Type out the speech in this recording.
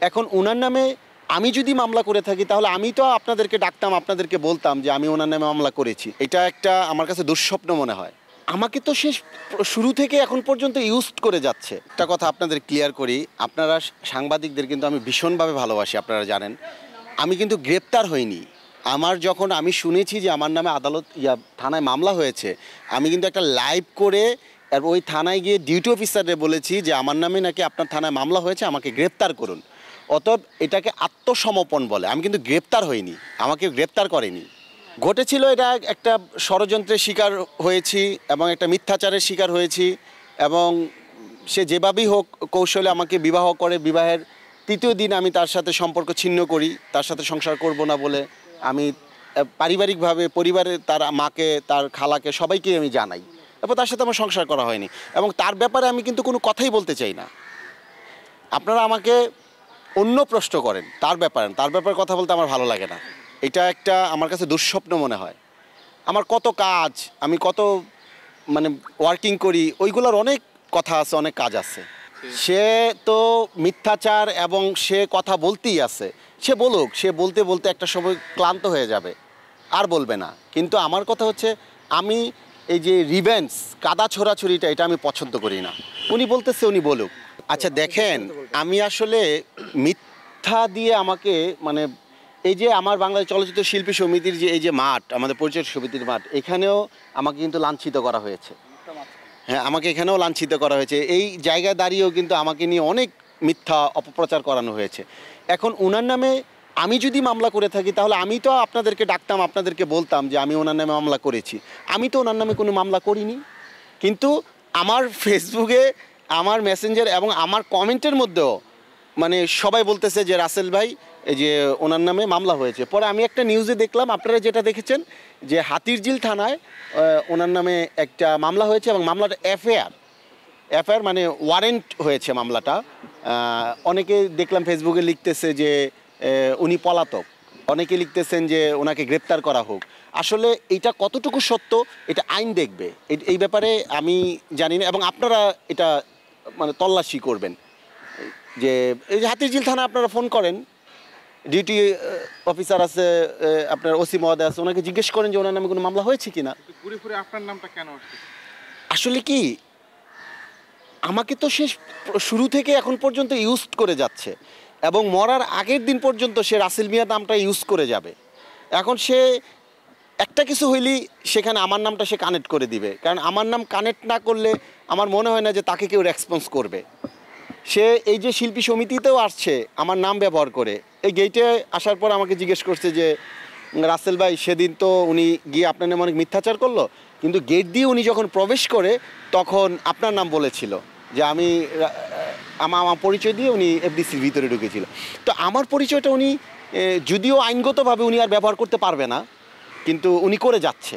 এখন ওনার নামে আমি যদি মামলা করে থাকি তাহলে আমি তো আপনাদেরকে ডাকতাম, আপনাদেরকে বলতাম যে আমি ওনার নামে মামলা করেছি। এটা একটা আমার কাছে দুঃস্বপ্ন মনে হয়। আমাকে তো সে শুরু থেকে এখন পর্যন্ত ইউজ করে যাচ্ছে। একটা কথা আপনাদের ক্লিয়ার করি, আপনারা সাংবাদিকদের কিন্তু আমি ভীষণভাবে ভালোবাসি, আপনারা জানেন। আমি কিন্তু গ্রেপ্তার হইনি। আমার যখন আমি শুনেছি যে আমার নামে থানায় মামলা হয়েছে, আমি কিন্তু একটা লাইভ করে আর ওই থানায় গিয়ে ডিউটি অফিসারে বলেছি যে আমার নামে নাকি আপনার থানায় মামলা হয়েছে, আমাকে গ্রেপ্তার করুন। অতএব এটাকে আত্মসমর্পণ বলে। আমি কিন্তু গ্রেপ্তার হইনি, আমাকে গ্রেপ্তার করেনি। ঘটেছিল এটা একটা ষড়যন্ত্রের শিকার হয়েছি এবং একটা মিথ্যাচারের শিকার হয়েছি, এবং সে যেভাবেই হোক কৌশলে আমাকে বিবাহ করে। বিবাহের তৃতীয় দিন আমি তার সাথে সম্পর্ক ছিন্ন করি, তার সাথে সংসার করব না বলে। আমি পারিবারিকভাবে পরিবারে তার মাকে, তার খালাকে, সবাইকে আমি জানাই। তারপর তার সাথে আমার সংসার করা হয়নি, এবং তার ব্যাপারে আমি কিন্তু কোনো কথাই বলতে চাই না। আপনারা আমাকে অন্য প্রশ্ন করেন, তার ব্যাপারে কথা বলতে আমার ভালো লাগে না। এটা একটা আমার কাছে দুঃস্বপ্ন মনে হয়। আমার কত কাজ, আমি কত ওয়ার্কিং করি, ওইগুলোর অনেক কথা আছে, অনেক কাজ আছে। সে তো মিথ্যাচার এবং সে কথা বলতেই আছে। সে বলুক, সে বলতে বলতে একটা সময় ক্লান্ত হয়ে যাবে, আর বলবে না। কিন্তু আমার কথা হচ্ছে, আমি এই যে রিভেঞ্জ, কাদা ছোড়াছুরিটা, এটা আমি পছন্দ করি না। উনি বলতেছে, উনি বলুক। আচ্ছা দেখেন, আমি আসলে মিথ্যা দিয়ে আমাকে এই যে আমার বাংলাদেশ চলচ্চিত্র শিল্পী সমিতির যে এই যে মাঠ, আমাদের পরিচয় সমিতির মাঠ, এখানেও আমাকে কিন্তু লাঞ্ছিত করা হয়েছে। হ্যাঁ, আমাকে এখানেও লাঞ্ছিত করা হয়েছে। এই জায়গায় দাঁড়িয়েও কিন্তু আমাকে নিয়ে অনেক মিথ্যা অপপ্রচার করানো হয়েছে। এখন ওনার নামে আমি যদি মামলা করে থাকি তাহলে আমি তো আপনাদেরকে ডাকতাম, আপনাদেরকে বলতাম যে আমি ওনার নামে মামলা করেছি। আমি তো ওনার নামে কোনো মামলা করিনি। কিন্তু আমার ফেসবুকে, আমার মেসেঞ্জার এবং আমার কমেন্টের মধ্যেও সবাই বলতেছে যে রাসেল ভাই, এই যে ওনার নামে মামলা হয়েছে। পরে আমি একটা নিউজে দেখলাম, আপনারা যেটা দেখেছেন, যে হাতিরঝিল থানায় ওনার নামে একটা মামলা হয়েছে, এবং মামলাটা এফআইআর ওয়ারেন্ট হয়েছে মামলাটা। অনেকে দেখলাম ফেসবুকে লিখতেছে যে উনি পলাতক, অনেকে লিখতেছেন যে ওনাকে গ্রেপ্তার করা হোক। আসলে এটা কতটুকু সত্য, এটা আইন দেখবে। এই ব্যাপারে আমি জানি না, এবং আপনারা এটা তল্লাশি করবেন। যে এই যে হাতিরঝিল থানা আপনারা ফোন করেন, ডিউটি অফিসার আছে, আপনার ওসি মহোদয় আছে, ওনাকে জিজ্ঞেস করেন যে ওনার নামে কোনো মামলা হয়েছে কিনা। আপনার নামটা কেন আসলে কি, আমাকে তো সে শুরু থেকে এখন পর্যন্ত ইউজ করে যাচ্ছে, এবং মরার আগের দিন পর্যন্ত সে রাসেল মিয়া নামটা ইউজ করে যাবে। এখন সে একটা কিছু হইলেই সেখানে আমার নামটা সে কানেক্ট করে দিবে, কারণ আমার নাম কানেক্ট না করলে আমার মনে হয় না যে তাকে কেউ রেসপন্স করবে। সে এই যে শিল্পী সমিতিতেও আসছে আমার নাম ব্যবহার করে। এই গেটে আসার পর আমাকে জিজ্ঞেস করছে যে রাসেল ভাই, সেদিন তো উনি গিয়ে আপনার নামে অনেক মিথ্যাচার করলো, কিন্তু গেট দিয়ে উনি যখন প্রবেশ করে তখন আপনার নাম বলেছিল, যে আমি আমার পরিচয় দিয়ে উনি এফডিসির ভিতরে ঢুকেছিল। তো আমার পরিচয়টা উনি যদিও আইনগতভাবে উনি আর ব্যবহার করতে পারবে না, কিন্তু উনি করে যাচ্ছে।